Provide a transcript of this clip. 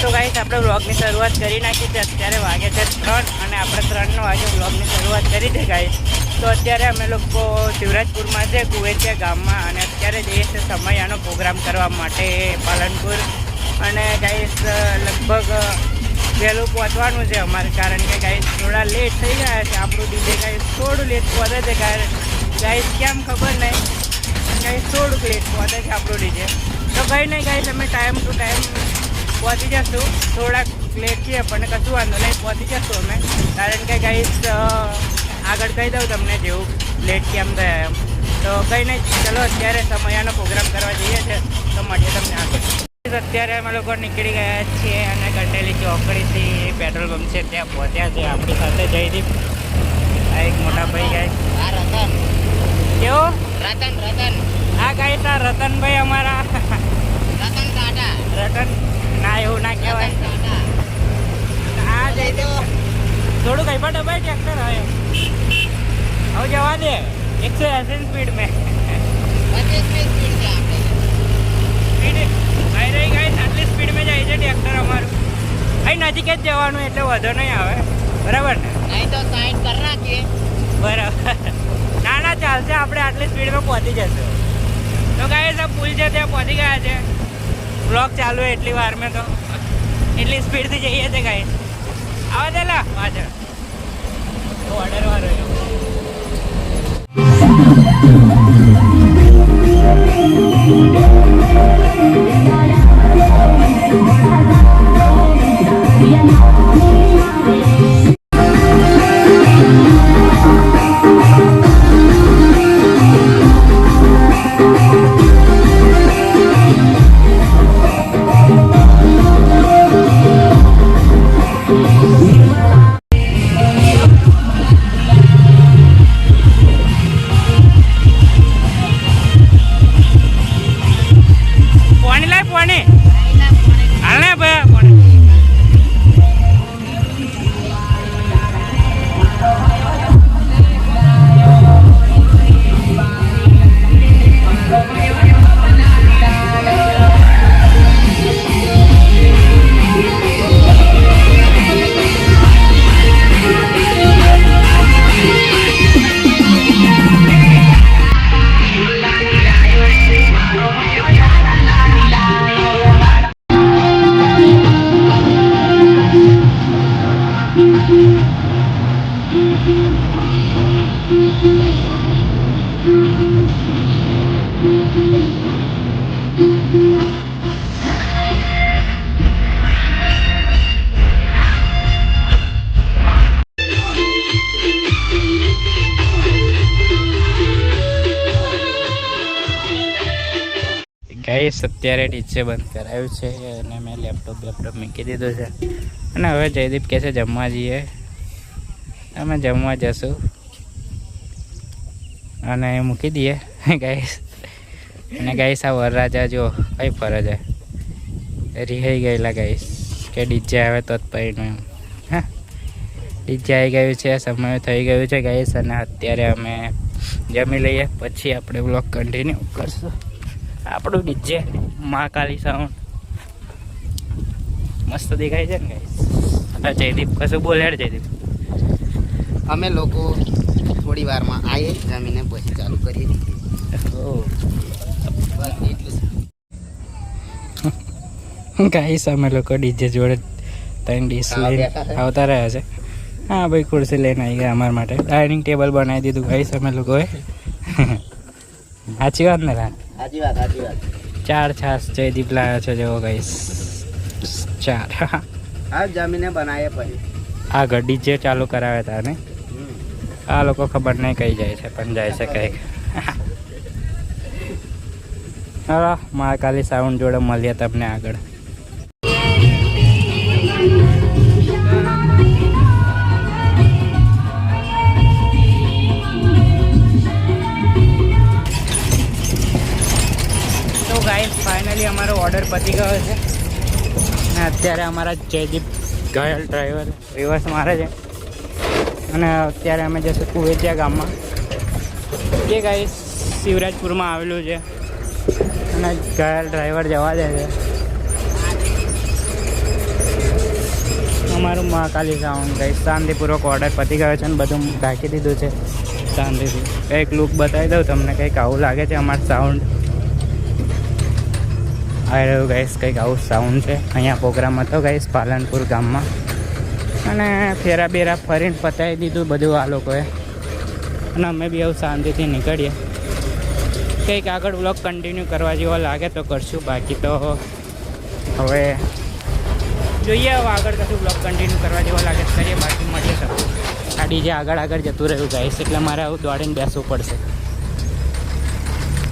તો ગાઈસ આપણે વ્લોગની શરૂઆત કરી નાખી છે। અત્યારે વાગે છે 3 અને આપણે 3 વાગે વ્લોગની શરૂઆત કરી છે ગાઈસ। તો અત્યારે અમે લોકો શિવરાજપુરમાં છે કુવેતિયા ગામમાં અને અત્યારે જઈએ છીએ સમયાનો પ્રોગ્રામ કરવા માટે પાલનપુર। અને ગાઈસ લગભગ વહેલું પહોંચવાનું છે અમારે, કારણ કે ગાઈસ થોડા લેટ થઈ ગયા છે। આપણું ડીજે ગાઈસ થોડું લેટ પહોંચે છે ગાઈસ, કેમ ખબર નહીં, ગાઈસ થોડુંક લેટ પહોંચે છે આપણું ડીજે। તો કંઈ નહીં ગાઈસ, અમે ટાઈમ ટુ ટાઈમ પહોંચી જશું। થોડાક લેટ છીએ પણ કશું વાંધો નહીં, પહોંચી જશું અમે, કારણ કે ગાઈસ આગળ કહી દઉં તમને જેવું લેટ કેમ થયા એમ। તો કંઈ નહીં, ચલો અત્યારે સમયાનો પ્રોગ્રામ કરવા જઈએ છીએ, તો મળીએ તમને આગળ। અત્યારે અમે લોકો નીકળી ગયા છીએ અને કંડેલી ચોકડીથી પેટ્રોલ પંપ છે ત્યાં પહોંચ્યા છે। આપણી સાથે જયદીપ, આ એક મોટા ભાઈ ગાય, રતન કેવો રતન આ ગાઈસ આ રતનભાઈ અમારા રતન કાકા, રતન ના એવું ના કહેવાય। આ જયદીપ થોડું કઈ પણ દબાઈ ટ્રેક્ટર હવે જવા દે 180 સ્પીડ મેં આટલી સ્પીડ में જાય છે ટ્રેક્ટર અમારું। અહીં નજીક જ જવાનું એટલે વધુ નહીં આવે, બરાબર ને? નહીં તો 60 કરી નાખીએ, બરાબર? ના ચાલશે, આપણે આટલી સ્પીડમાં પહોંચી જશું। તો ગાઈસ આ પુલ છે ત્યાં પહોંચી ગયા છે। બ્લોગ ચાલુ હોય એટલી વાર મેં તો એટલી સ્પીડથી જઈએ છીએ ગાઈસ। આવા દે લા પાછળ ઓર્ડર વાળો ગાઈસ। અત્યારે ડીજે બંધ કરાવ્યું છે અને મેં લેપટોપ મૂકી દીધું છે અને હવે જયદીપ કહે છે જમવા જઈએ, અમે જમવા જશું અને મૂકી દઈએ ગાઈસ। અને ગાઈસ આ વરરાજા જો કઈ ફરે છે, રિહાઈ ગયેલા ગાઈસ કે ડીજે આવે તો જ પૈણું એમ। હા, ડીજે આવી ગયું છે, સમય થઈ ગયું છે ગાઈસ અને અત્યારે અમે જમી લઈએ પછી આપણે બ્લોગ કન્ટિન્યુ કરશું। આપણું ડીજે મહાકાલી સાઉન્ડ મસ્ત દેખાય છે ને ગાઈસ। આ જયદીપ કશું બોલ્યા જયદીપ? અમે લોકો થોડી વારમાં આવીએ, જમીને પછી ચાલુ કરીએ। ગાઈસ અમે લોકો ડીજે જોડે 3 ડીશ લઈને આવતા રહ્યા છે। હા ભાઈ, ખુરશી લઈને આવી ગયા અમારા માટે, ડાઇનિંગ ટેબલ બનાવી દીધું ગાઈસ અમે લોકોએ। સાચી વાત ને રાન? સાચી વાત। 4 છાસ જયદીપ લાવ્યો છે જેવો ગાઈસ, 4। હા, જમીને બનાવીએ પછી આગળ ડીજે ચાલુ કરાવ્યા હતા ને આ લોકો ખબર નહીં કઈ જાય છે પણ જાય છે કંઈક। હા, મહાકાલી સાઉન્ડ જોડે મળીએ તમને આગળ। તો ગાઈસ ફાઇનલી અમારો ઓર્ડર પતી ગયો છે અને અત્યારે અમારા જયદીપ ઘાયલ ડ્રાઈવર રિવર્સ મારે છે અને અત્યારે અમે જશું કુવેતિયા ગામમાં, જે ગાઈસ શિવરાજપુરમાં આવેલું છે અને ઘાયલ ડ્રાઈવર જવા દે છે। મહાકાલી સાઉન્ડ ગઈ શાંતિપૂર્વક ઓર્ડર પતી ગયો છે અને બધું ઢાંકી દીધું છે શાંતિથી. કંઈક લુક બતાવી દઉં તમને, કંઈક આવું લાગે છે અમારું સાઉન્ડ. આવી રહ્યું ગાઈસ, કંઈક આવું સાઉન્ડ છે. અહીંયા પ્રોગ્રામ હતો ગાઈસ પાલનપુર ગામમાં, અને ફેરા બેરા ફરીને પતાવી દીધું બધું આ લોકોએ, અને અમે બી આવું શાંતિથી નીકળીએ. કંઈક આગળ વ્લોગ કન્ટિન્યુ કરવા જેવો લાગે તો કરશું, બાકી તો હવે જોઈએ. હવે આગળ કશું બ્લોગ કન્ટિન્યુ કરવા જેવો લાગે તો કરીએ, બાકી મળીએ. આ ડીજે આગળ જતું રહ્યું ગાઈસ, એટલે મારે આવું દોડીને બેસવું પડશે.